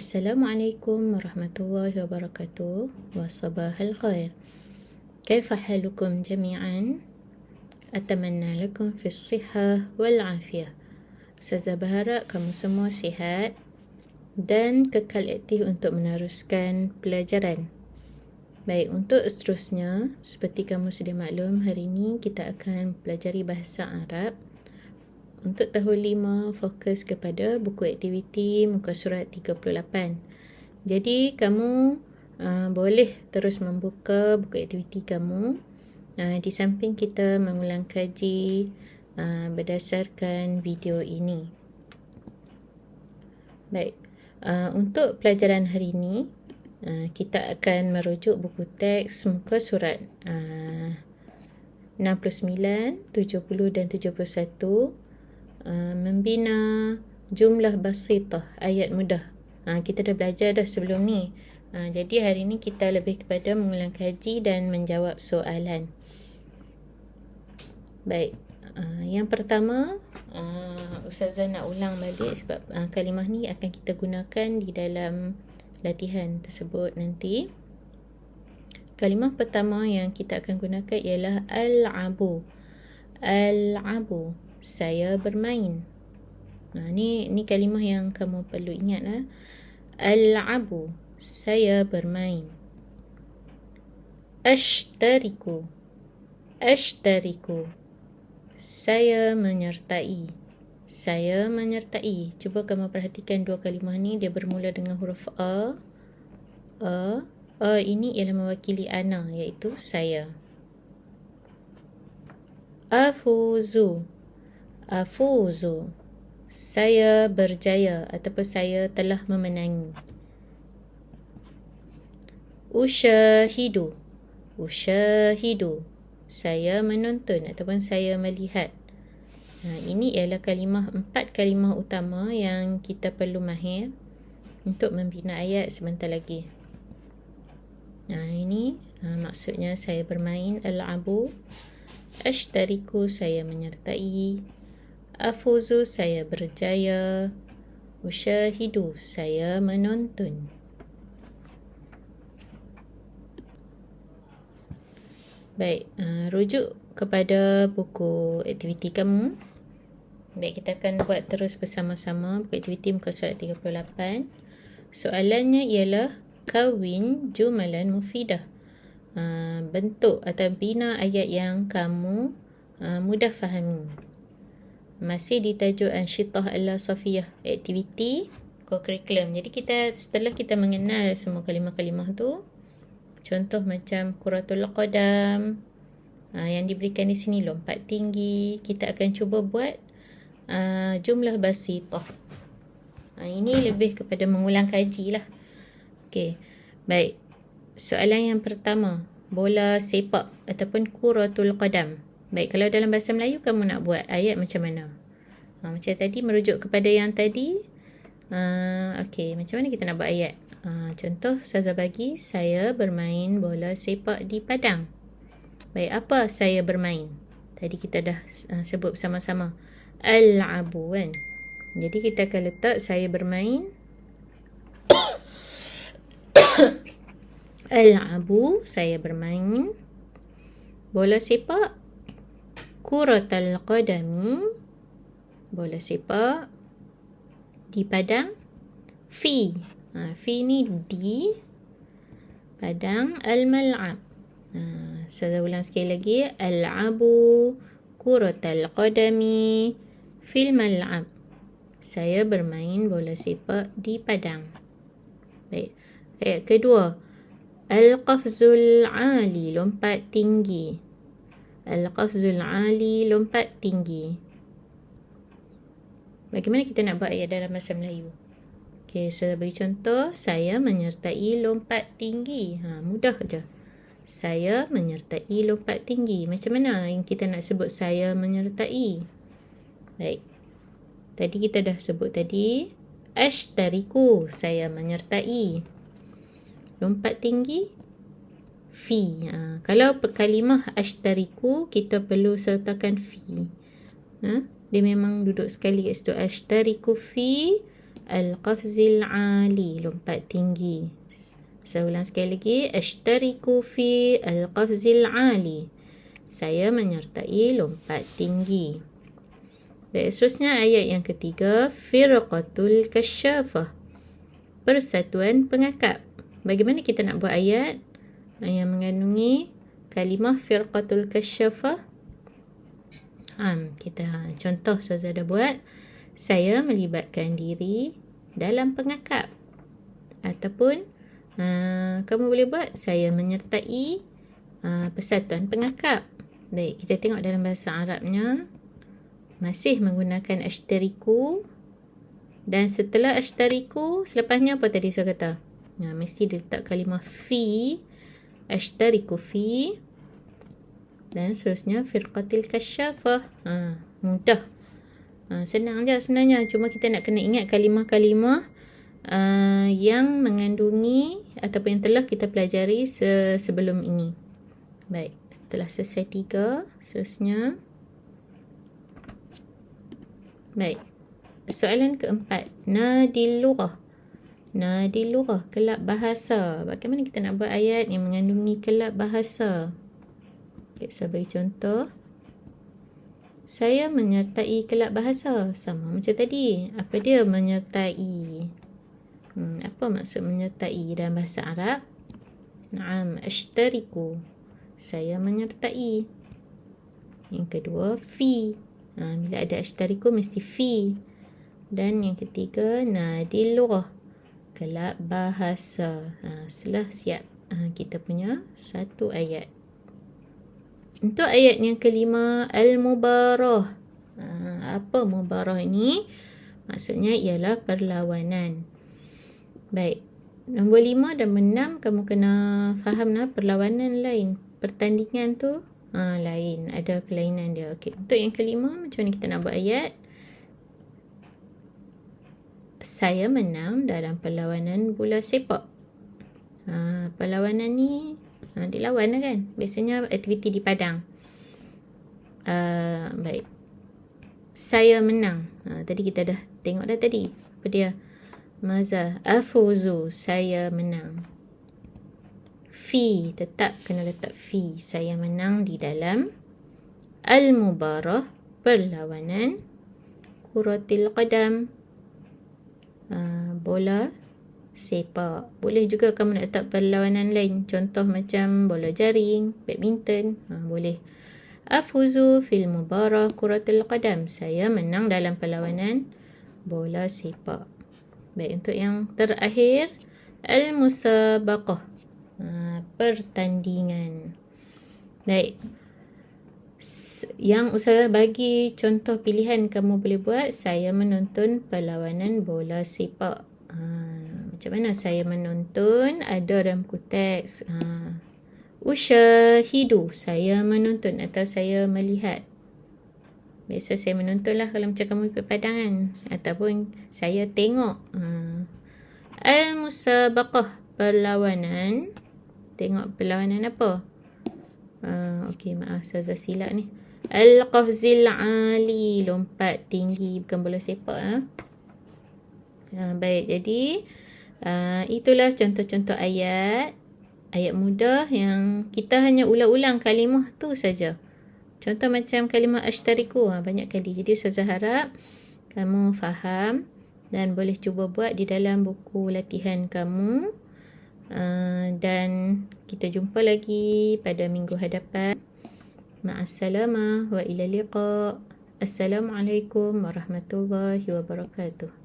Assalamualaikum warahmatullahi wabarakatuh wa sabahal khair. Kaifa halukum jami'an? Atamanna lakum fis sihah wal afiyah. Ustazah berharap kamu semua sihat dan kekal aktif untuk meneruskan pelajaran. Baik, untuk seterusnya, seperti kamu sudah maklum, hari ini kita akan pelajari bahasa Arab. Untuk tahun 5, fokus kepada buku aktiviti muka surat 38. Jadi, kamu boleh terus membuka buku aktiviti kamu. Di samping kita mengulang kaji berdasarkan video ini. Baik, untuk pelajaran hari ini, kita akan merujuk buku teks muka surat 69, 70 dan 71. Membina jumlah basitah, ayat mudah. Kita dah belajar dah sebelum ni. Jadi hari ni kita lebih kepada mengulang kaji dan menjawab soalan. Baik, yang pertama, Ustazah nak ulang balik sebab kalimah ni akan kita gunakan di dalam latihan tersebut nanti. Kalimah pertama yang kita akan gunakan ialah al-abu. Al-abu, saya bermain. Ni kalimah yang kamu perlu ingat lah. Al-abu, saya bermain. Ashtariku, ashtariku, saya menyertai. Saya menyertai. Cuba kamu perhatikan dua kalimah ni, dia bermula dengan huruf A. A ini ialah mewakili ana, iaitu saya. Afuzu, afuzu, saya berjaya ataupun saya telah memenangi. Usyahidu, usyahidu, saya menonton ataupun saya melihat. Ini ialah empat kalimah utama yang kita perlu mahir untuk membina ayat sebentar lagi. Ini maksudnya saya bermain, al-abu. Ashtariku, saya menyertai. Afuzu, saya berjaya. Usyahidu, saya menonton. Baik, rujuk kepada buku aktiviti kamu. Baik, kita akan buat terus bersama-sama buku aktiviti muka surat 38. Soalannya ialah kawin jumalan mufidah. Bentuk atau bina ayat yang kamu mudah fahami. Masih di tajuk Ansyitah Al-Safiyah, aktiviti co-curriculum. Jadi setelah kita mengenal semua kalimah-kalimah tu, contoh macam kuratul qadam, yang diberikan di sini lompat tinggi, kita akan cuba buat jumlah basitah. Ini lebih kepada mengulang kaji lah. Okey, baik. Soalan yang pertama, bola sepak ataupun kuratul qadam. Baik, kalau dalam bahasa Melayu kamu nak buat ayat macam mana? Macam tadi, merujuk kepada yang tadi. Okey, macam mana kita nak buat ayat? Contoh, Ustazah bagi, saya bermain bola sepak di padang. Baik, apa saya bermain? Tadi kita dah sebut bersama-sama. Al-abu kan? Jadi kita akan letak saya bermain. Al-abu, saya bermain. Bola sepak. Kuratul qadami, bola sepak. Di padang. Fi. Fi ni di padang. Al-mal'ab. Saya ulang sekali lagi. Al-abu kuratul qadami fil mal'ab. Saya bermain bola sepak di padang. Baik. Ayat kedua. Al-qafzul ali, lompat tinggi. Al-qafzul ali, lompat tinggi. Bagaimana kita nak buat ayat dalam bahasa Melayu? Okey, saya bagi contoh. Saya menyertai lompat tinggi. Mudah je. Saya menyertai lompat tinggi. Macam mana yang kita nak sebut saya menyertai? Baik. Tadi kita dah sebut tadi. Ashtariku, saya menyertai. Lompat tinggi. Fi. Kalau kalimah ashtariku, kita perlu sertakan fi. Dia memang duduk sekali kat situ. Ashtariku fi Al-qafzil ali, lompat tinggi. Saya ulang sekali lagi. Ashtariku fi al-qafzil ali. Saya menyertai lompat tinggi. Baik, seterusnya ayat yang ketiga. Firqatul kasyafah. Persatuan pengakap. Bagaimana kita nak buat ayat yang mengandungi kalimah firqatul kasyafah? Kita contoh saya dah buat. Saya melibatkan diri dalam pengakap. Ataupun kamu boleh buat saya menyertai persatuan pengakap. Baik, kita tengok dalam bahasa Arabnya masih menggunakan ashtariku, dan setelah ashtariku selepasnya apa tadi saya kata? Mesti diletak kalimah fi, ashtariku fi, dan seterusnya firqatil kasyafah. Mudah. Senang je sebenarnya, cuma kita nak kena ingat kalimah-kalimah yang mengandungi ataupun yang telah kita pelajari sebelum ini. Baik, setelah selesai 3, seterusnya. Baik, soalan keempat. Nadil lughah. Nadil lughah, kelab bahasa. Bagaimana kita nak buat ayat yang mengandungi kelab bahasa? Okay, saya bagi contoh. Saya menyertai kelab bahasa. Sama macam tadi. Apa dia menyertai? Apa maksud menyertai dalam bahasa Arab? Naam, ashtariku. Saya menyertai. Yang kedua, fi. Bila ada ashtariku mesti fi. Dan yang ketiga, nadil lughah, kelab bahasa. Setelah siap, kita punya satu ayat. Untuk ayat yang kelima, al-mubarah. Apa mubarah ini? Maksudnya ialah perlawanan. Baik, nombor 5 dan 6 kamu kena faham perlawanan lain. Pertandingan tu lain, ada kelainan dia. Okey, untuk yang kelima, macam mana kita nak buat ayat? Saya menang dalam perlawanan bola sepak. Perlawanan ni dilawan kan. Biasanya aktiviti di padang. Baik. Saya menang. Tadi kita dah tengok dah tadi. Apa dia? Maza afuzu, saya menang. Fi, tetap kena letak fi. Saya menang di dalam al-mubarah, perlawanan kuratil qadam, bola sepak. Boleh juga kamu nak letak perlawanan lain. Contoh macam bola jaring, badminton. Boleh. Afuzu fil mubarah kuratil qadam. Saya menang dalam perlawanan bola sepak. Baik, untuk yang terakhir, al-musabaqah, pertandingan. Baik, yang Ustazah bagi contoh pilihan kamu boleh buat. Saya menonton perlawanan bola sepak. Macam mana saya menonton? Ada dalam buku teks. Usyahidu, saya menonton atau saya melihat. Biasa saya menonton lah kalau macam kamu pergi padang kan. Ataupun saya tengok. Al-musabaqah, perlawanan. Tengok perlawanan apa? Okey, maaf Ustazah silap ni. Al-qafzil ali, lompat tinggi, bukan bola sepak. Baik, jadi itulah contoh-contoh ayat. Ayat mudah yang kita hanya ulang-ulang kalimah tu saja. Contoh macam kalimah ashtariku, banyak kali. Jadi Ustazah harap kamu faham dan boleh cuba buat di dalam buku latihan kamu. Dan kita jumpa lagi pada minggu hadapan. Ma'assalamah wa ila liqa. Assalamualaikum warahmatullahi wabarakatuh.